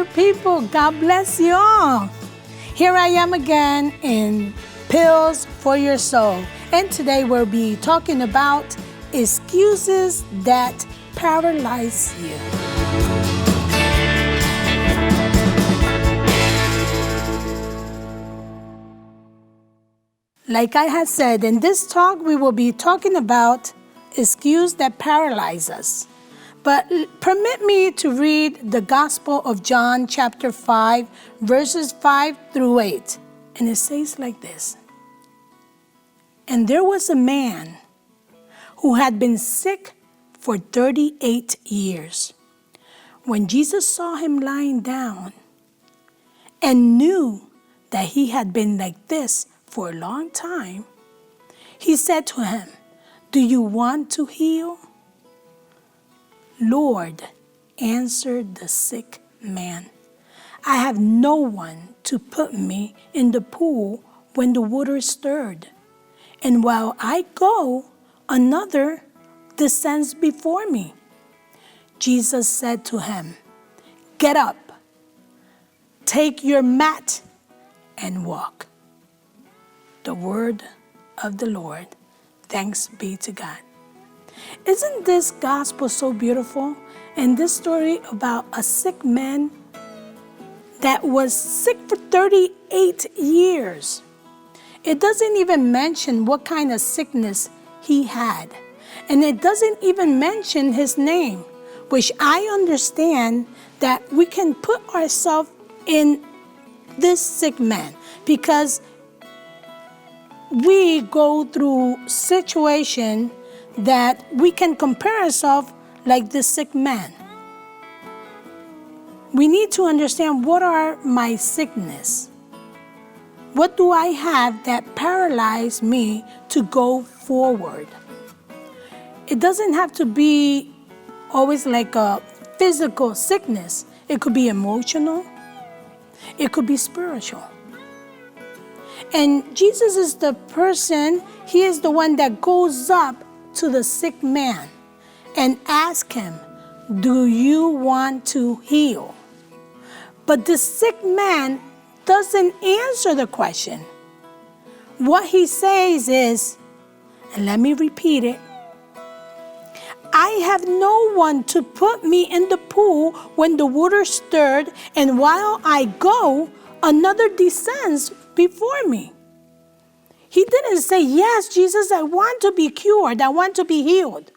dear people. God bless you all. Here I am again in Pills for Your Soul. And today we'll be talking about excuses that paralyze you. Like I had said, in this talk we will be talking about excuses that paralyze us. But permit me to read the Gospel of John chapter 5, verses 5 through 8. And it says like this. And there was a man who had been sick for 38 years. When Jesus saw him lying down and knew that he had been like this for a long time, he said to him, "Do you want to heal?" "Lord," answered the sick man, "I have no one to put me in the pool when the water is stirred. And while I go, another descends before me." Jesus said to him, "Get up, take your mat, and walk." The word of the Lord. Thanks be to God. Isn't this gospel so beautiful? And this story about a sick man that was sick for 38 years. It doesn't even mention what kind of sickness he had. And it doesn't even mention his name, which I understand that we can put ourselves in this sick man because we go through situation that we can compare ourselves like this sick man. We need to understand, what are my sickness? What do I have that paralyze me to go forward? It doesn't have to be always like a physical sickness. It could be emotional. It could be spiritual. And Jesus is the person, he is the one that goes up to the sick man and asks him, "Do you want to heal?" But the sick man doesn't answer the question. What he says is, and let me repeat it, "I have no one to put me in the pool when the water stirred, and while I go, another descends before me." He didn't say, "Yes, Jesus, I want to be cured. I want to be healed."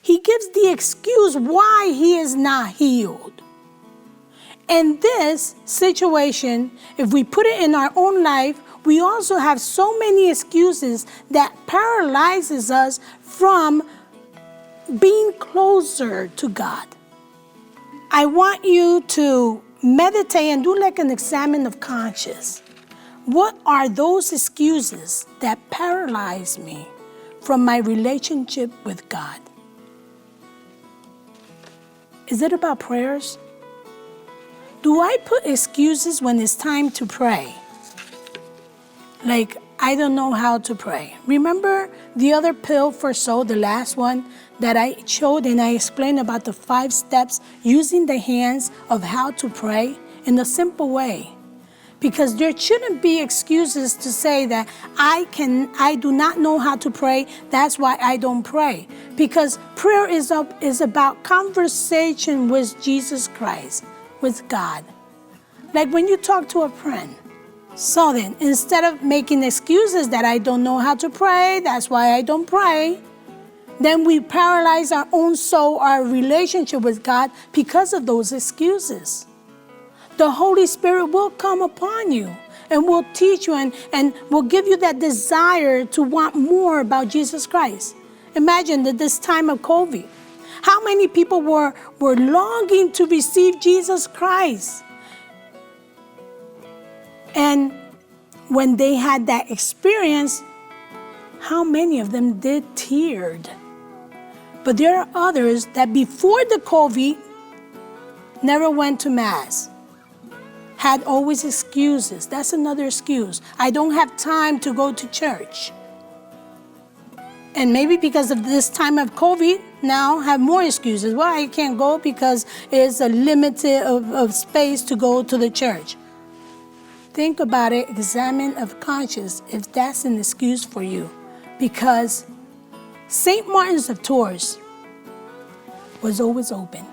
He gives the excuse why he is not healed. In this situation, if we put it in our own life, we also have so many excuses that paralyzes us from being closer to God. I want you to meditate and do like an examine of conscience. What are those excuses that paralyze me from my relationship with God? Is it about prayers? Do I put excuses when it's time to pray? Like, I don't know how to pray. Remember the other pill for soul, the last one that I showed and I explained about the 5 steps using the hands of how to pray in a simple way. Because there shouldn't be excuses to say that I do not know how to pray, that's why I don't pray. Because prayer is about conversation with Jesus Christ, with God. Like when you talk to a friend. So then, instead of making excuses that I don't know how to pray, that's why I don't pray, then we paralyze our own soul, our relationship with God because of those excuses. The Holy Spirit will come upon you and will teach you and will give you that desire to want more about Jesus Christ. Imagine that this time of COVID, how many people were longing to receive Jesus Christ. And when they had that experience, how many of them did teared? But there are others that before the COVID never went to Mass, had always excuses. That's another excuse. I don't have time to go to church. And maybe because of this time of COVID, now have more excuses. Well, I can't go because it's a limited of space to go to the church. Think about it, examine of conscience if that's an excuse for you. Because St. Martin's of Tours was always open.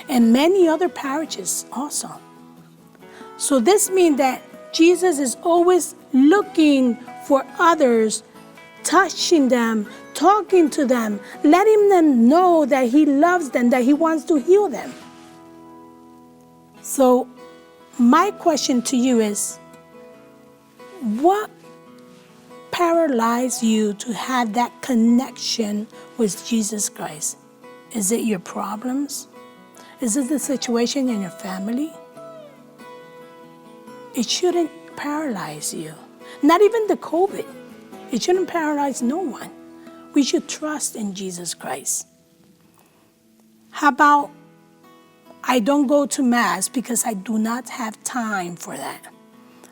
And many other parishes also. So this means that Jesus is always looking for others, touching them, talking to them, letting them know that he loves them, that he wants to heal them. So my question to you is, what paralyzed you to have that connection with Jesus Christ? Is it your problems? Is it the situation in your family? It shouldn't paralyze you. Not even the COVID. It shouldn't paralyze no one. We should trust in Jesus Christ. How about I don't go to Mass because I do not have time for that.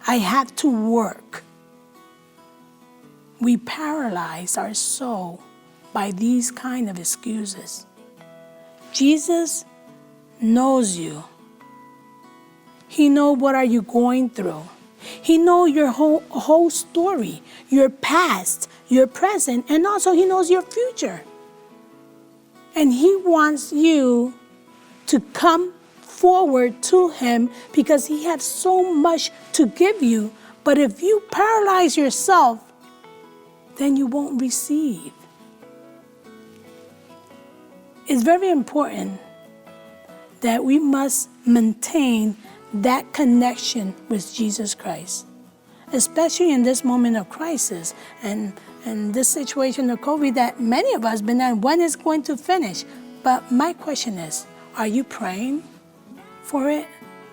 I have to work. We paralyze our soul by these kind of excuses. Jesus knows you. He knows what are you going through. He knows your whole story, your past, your present, and also he knows your future. And he wants you to come forward to him because he has so much to give you. But if you paralyze yourself, then you won't receive. It's very important that we must maintain that connection with Jesus Christ, especially in this moment of crisis and this situation of COVID that many of us been in. When is it going to finish? But my question is, are you praying for it,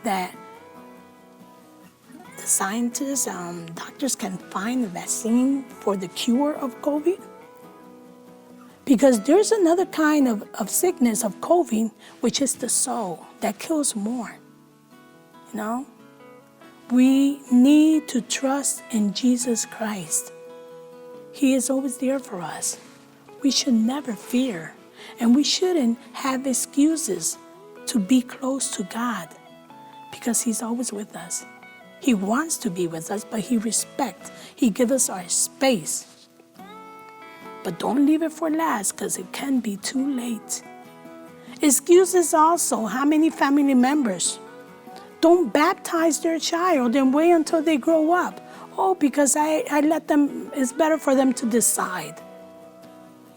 that the scientists, doctors can find a vaccine for the cure of COVID? Because there's another kind of sickness of COVID, which is the soul, that kills more. You know? We need to trust in Jesus Christ. He is always there for us. We should never fear, and we shouldn't have excuses to be close to God, because he's always with us. He wants to be with us, but he respects. He gives us our space. But don't leave it for last, because it can be too late. Excuses also. How many family members don't baptize their child and wait until they grow up? Oh, because I let them, it's better for them to decide.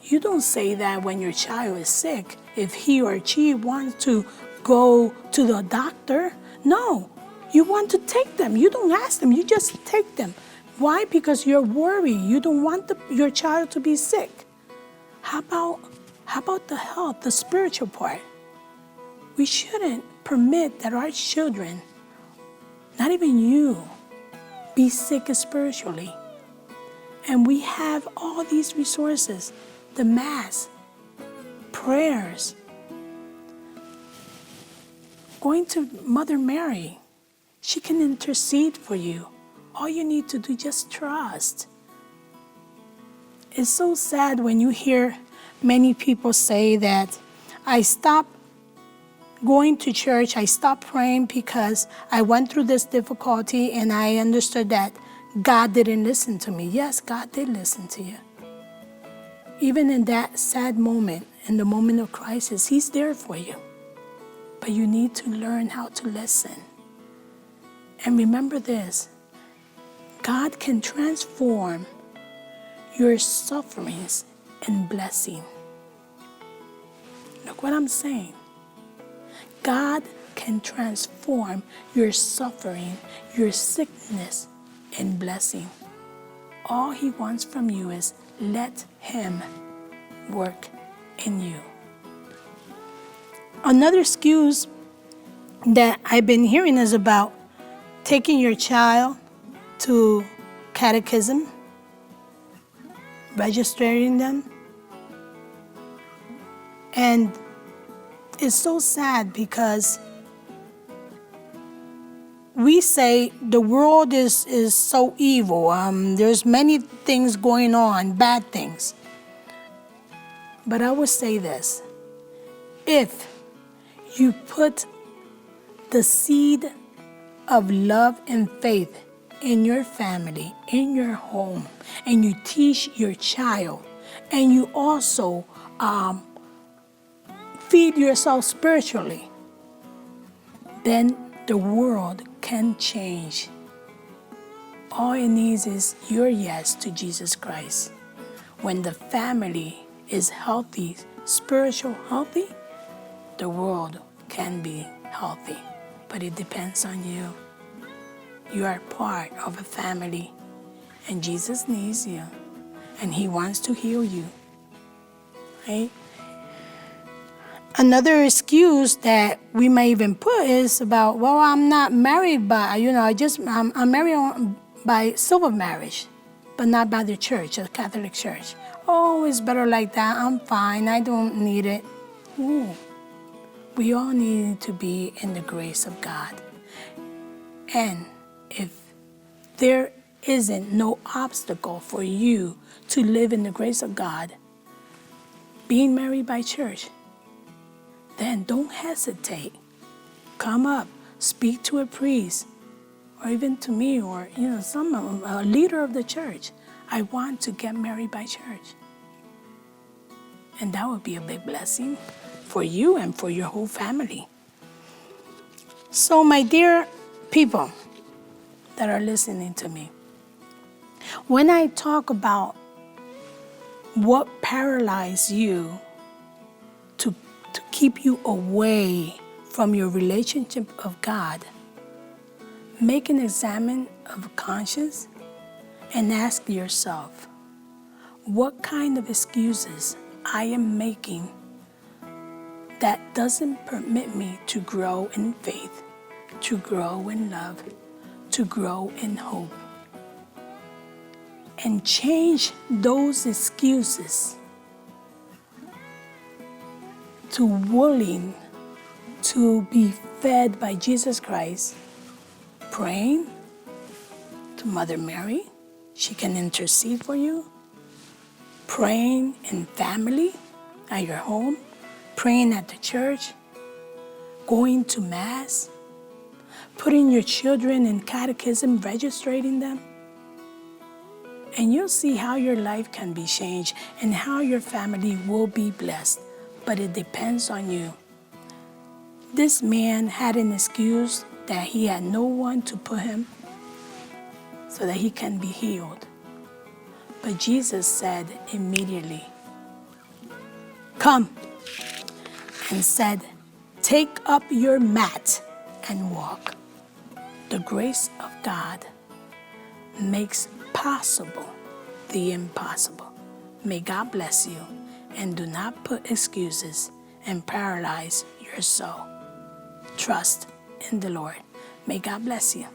You don't say that when your child is sick, if he or she wants to go to the doctor. No, you want to take them. You don't ask them, you just take them. Why? Because you're worried. You don't want your child to be sick. How about the health, the spiritual part? We shouldn't permit that our children, not even you, be sick spiritually. And we have all these resources, the Mass, prayers, going to Mother Mary. She can intercede for you. All you need to do is just trust. It's so sad when you hear many people say that I stopped going to church, I stopped praying because I went through this difficulty and I understood that God didn't listen to me. Yes, God did listen to you. Even in that sad moment, in the moment of crisis, he's there for you. But you need to learn how to listen. And remember this, God can transform your sufferings in blessing. Look what I'm saying. God can transform your suffering, your sickness in blessing. All he wants from you is let him work in you. Another excuse that I've been hearing is about taking your child to catechism, registering them. And it's so sad because we say the world is so evil. There's many things going on, bad things. But I would say this. If you put the seed of love and faith in your family, in your home, and you teach your child, and you also feed yourself spiritually, then the world can change. All it needs is your yes to Jesus Christ. When the family is healthy, spiritual healthy, the world can be healthy. But it depends on you. You are part of a family, and Jesus needs you, and He wants to heal you. Right? Another excuse that we may even put is about, well, I'm not married by, I'm married by civil marriage, but not by the church, the Catholic Church. Oh, it's better like that. I'm fine. I don't need it. Ooh. We all need to be in the grace of God. And if there isn't no obstacle for you to live in the grace of God, being married by church, then don't hesitate. Come up, speak to a priest, or even to me, or a leader of the church. I want to get married by church. And that would be a big blessing for you and for your whole family. So, my dear people that are listening to me, when I talk about what paralyzes you to keep you away from your relationship of God, make an examine of conscience and ask yourself, what kind of excuses I am making that doesn't permit me to grow in faith, to grow in love, to grow in hope. And change those excuses to willing to be fed by Jesus Christ, praying to Mother Mary. She can intercede for you. Praying in family, at your home, praying at the church, going to Mass, putting your children in catechism, registering them. And you'll see how your life can be changed and how your family will be blessed. But it depends on you. This man had an excuse that he had no one to put him so that he can be healed. But Jesus said immediately, come, and said, take up your mat and walk. The grace of God makes possible the impossible. May God bless you, and do not put excuses and paralyze your soul. Trust in the Lord. May God bless you.